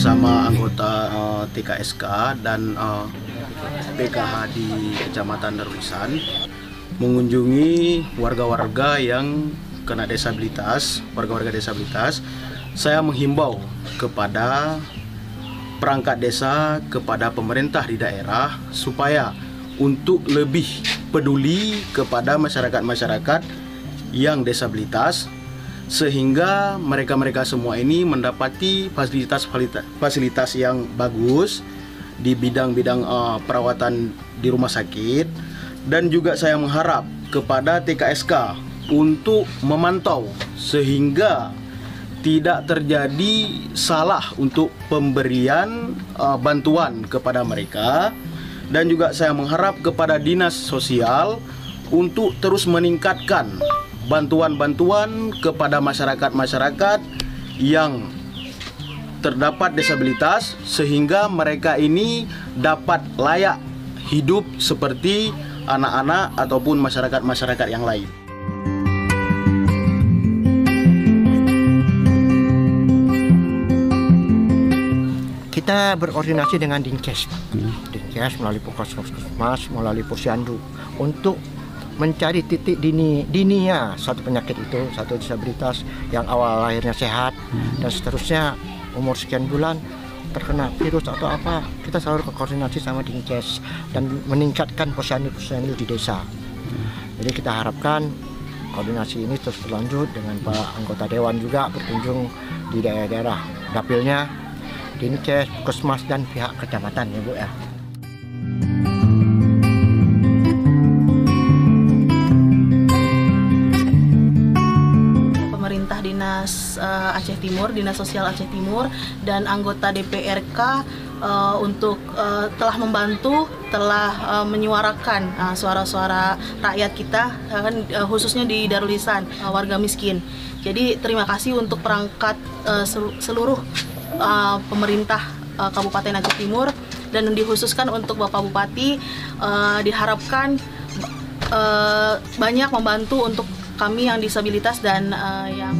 bersama anggota TKSK dan PKH di Kecamatan Darulisan mengunjungi warga-warga yang kena disabilitas, warga-warga disabilitas. Saya menghimbau kepada perangkat desa, kepada pemerintah di daerah supaya untuk lebih peduli kepada masyarakat-masyarakat yang disabilitas, sehingga mereka-mereka semua ini mendapati fasilitas yang bagus di bidang-bidang perawatan di rumah sakit. Dan juga saya mengharap kepada TKSK untuk memantau sehingga tidak terjadi salah untuk pemberian bantuan kepada mereka. Dan juga saya mengharap kepada Dinas Sosial untuk terus meningkatkan bantuan-bantuan kepada masyarakat-masyarakat yang terdapat disabilitas sehingga mereka ini dapat layak hidup seperti anak-anak ataupun masyarakat-masyarakat yang lain. Kita berkoordinasi dengan Dinkes, Dinkes melalui Puskesmas, melalui Posyandu untuk mencari titik dininya satu penyakit itu, satu disabilitas yang awal lahirnya sehat dan seterusnya umur sekian bulan terkena virus atau apa, kita selalu berkoordinasi sama Dinkes dan meningkatkan posyandu di desa. Jadi kita harapkan koordinasi ini terus berlanjut dengan Pak anggota Dewan juga berkunjung di daerah-daerah dapilnya, Dinkes, Puskesmas dan pihak kecamatan ya Bu ya. Dinas Aceh Timur, Dinas Sosial Aceh Timur dan anggota DPRK telah membantu, telah menyuarakan suara-suara rakyat kita, khususnya di Darulisan, warga miskin. Jadi terima kasih untuk perangkat seluruh pemerintah Kabupaten Aceh Timur dan dikhususkan untuk Bapak Bupati, diharapkan banyak membantu untuk kami yang disabilitas dan yang